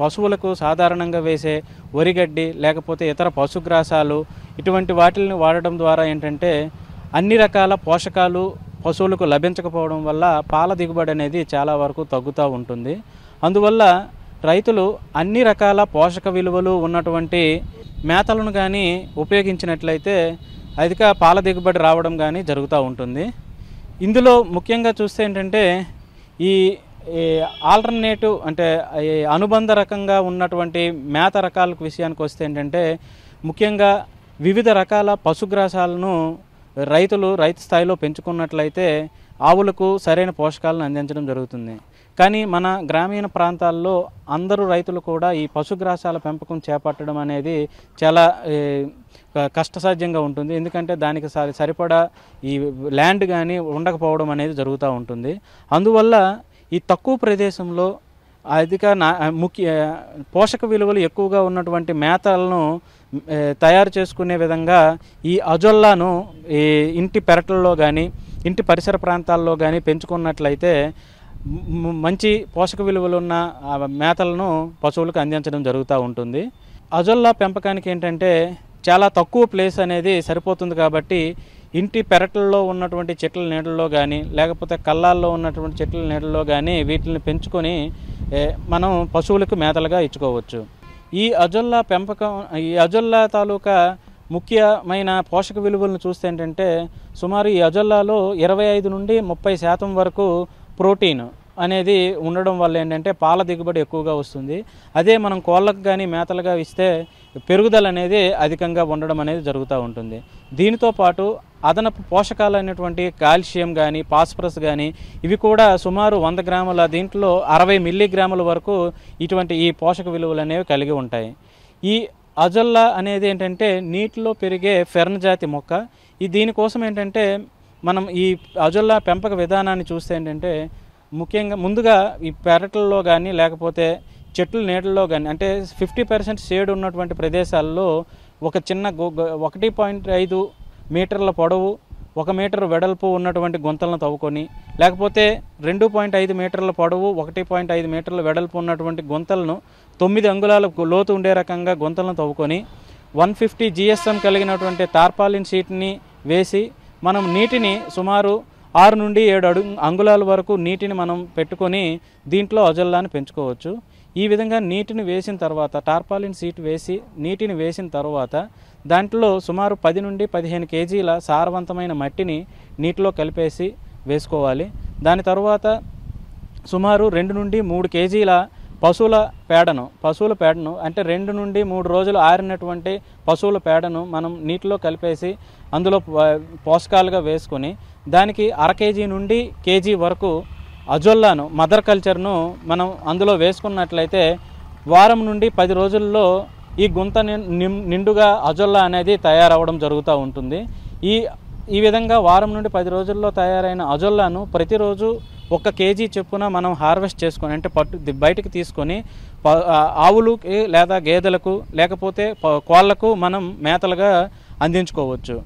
పశువులకు సాధారణంగా వేసే వరిగడ్డి లేకపోతే ఇతర పశుగ్రాసాలు ఇటువంటి వాటిని వాడడం ద్వారా ఏంటంటే అన్ని రకాల పోషకాలు పశువులకు లభించకపోవడం వల్ల పాల దిగుబడి అనేది చాలా వరకు తగ్గుతూ ఉంటుంది. అందువల్ల రైతులు అన్ని రకాల పోషక విలువలు ఉన్నటువంటి మేతలను కానీ ఉపయోగించినట్లయితే అధిక పాల దిగుబడి రావడం కానీ జరుగుతూ ఉంటుంది. ఇందులో ముఖ్యంగా చూస్తే ఏంటంటే ఈ ఆల్టర్నేటివ్ అంటే అనుబంధ రకంగా ఉన్నటువంటి మేత రకాల విషయానికి వస్తే ఏంటంటే ముఖ్యంగా వివిధ రకాల పశుగ్రాసాలను రైతు స్థాయిలో పెంచుకున్నట్లయితే ఆవులకు సరైన పోషకాలను అందించడం జరుగుతుంది. కానీ మన గ్రామీణ ప్రాంతాల్లో అందరూ రైతులు కూడా ఈ పశుగ్రాసాల పెంపకం చేపట్టడం అనేది చాలా కష్టసాధ్యంగా ఉంటుంది. ఎందుకంటే దానికి సరిపడా ఈ ల్యాండ్ కానీ ఉండకపోవడం అనేది జరుగుతూ ఉంటుంది. అందువల్ల ఈ తక్కువ ప్రదేశంలో అధిక పోషక విలువలు ఎక్కువగా ఉన్నటువంటి మేతలను తయారు చేసుకునే విధంగా ఈ అజొల్లాను ఈ ఇంటి పెరట్లలో కానీ ఇంటి పరిసర ప్రాంతాల్లో కానీ పెంచుకున్నట్లయితే మంచి పోషక విలువలు ఉన్న మేతలను పశువులకు అందించడం జరుగుతూ ఉంటుంది. అజొల్లా పెంపకానికి ఏంటంటే చాలా తక్కువ ప్లేస్ అనేది సరిపోతుంది కాబట్టి ఇంటి పెరట్లలో ఉన్నటువంటి చెట్ల నీడల్లో కానీ లేకపోతే కళ్ళాల్లో ఉన్నటువంటి చెట్ల నీడల్లో కానీ వీటిని పెంచుకొని మనం పశువులకు మేతలుగా ఇచ్చుకోవచ్చు. ఈ అజొల్లా తాలూకా ముఖ్యమైన పోషక విలువలను చూస్తే ఏంటంటే సుమారు ఈ అజొల్లాలో 25 నుండి 30% వరకు ప్రోటీన్ అనేది ఉండడం వల్ల ఏంటంటే పాల దిగుబడి ఎక్కువగా వస్తుంది. అదే మనం కోళ్ళకు కానీ మేతలుగా ఇస్తే పెరుగుదల అనేది అధికంగా ఉండడం అనేది జరుగుతూ ఉంటుంది. దీనితో పాటు అదనపు పోషకాలు అయినటువంటి కాల్షియం కానీ ఫాస్ఫరస్ కానీ ఇవి కూడా సుమారు 100 గ్రాముల దీంట్లో 60 మిల్లీగ్రాముల వరకు ఇటువంటి ఈ పోషక విలువలు అనేవి కలిగి ఉంటాయి. ఈ అజొల్లా అనేది ఏంటంటే నీటిలో పెరిగే ఫెర్న్ జాతి మొక్క. దీనికోసం ఏంటంటే మనం ఈ అజొల్లా పెంపక విధానాన్ని చూస్తే ఏంటంటే ముఖ్యంగా ముందుగా ఈ పెరట్లలో కానీ లేకపోతే చెట్ల నీడల్లో కానీ అంటే 50% షేడ్ ఉన్నటువంటి ప్రదేశాల్లో ఒక చిన్న 1.5 మీటర్ల పొడవు 1 మీటర్ వెడల్పు ఉన్నటువంటి గుంతలను తవ్వుకొని లేకపోతే 2.5 మీటర్ల పొడవు 1.5 మీటర్ల వెడల్పు ఉన్నటువంటి గుంతలను 9 అంగుళాల లోతు ఉండే రకంగా గుంతలను తవ్వుకొని 150 GSM కలిగినటువంటి టార్పాలిన్ షీట్ని వేసి మనం నీటిని సుమారు 6 నుండి 7 అంగుళాల వరకు నీటిని మనం పెట్టుకొని దీంట్లో అజొల్లాని పెంచుకోవచ్చు. ఈ విధంగా నీటిని వేసిన తర్వాత టార్పాలిన్ షీట్ వేసి నీటిని వేసిన తర్వాత దాంట్లో సుమారు 10 నుండి 15 కేజీల సారవంతమైన మట్టిని నీటిలో కలిపేసి వేసుకోవాలి. దాని తర్వాత సుమారు 2 నుండి 3 కేజీల పశువుల పేడను అంటే 2 నుండి 3 రోజులు ఆరినటువంటి పశువుల పేడను మనం నీటిలో కలిపేసి అందులో పోషకాలుగా వేసుకొని దానికి 1/2 కేజీ నుండి కేజీ వరకు అజొల్లాను మదర్ కల్చర్ను మనం అందులో వేసుకున్నట్లయితే వారం నుండి 10 రోజుల్లో ఈ గుంత నిండుగా అజొల్లా అనేది తయారవడం జరుగుతూ ఉంటుంది. ఈ విధంగా వారం నుండి 10 రోజుల్లో తయారైన అజొల్లాను ప్రతిరోజు 1 కేజీ చొప్పున మనం హార్వెస్ట్ చేసుకొని అంటే బయటికి తీసుకొని ఆవులకి లేదా గేదెలకు లేకపోతే కోళ్లకు మనం మేతలుగా అందించుకోవచ్చు.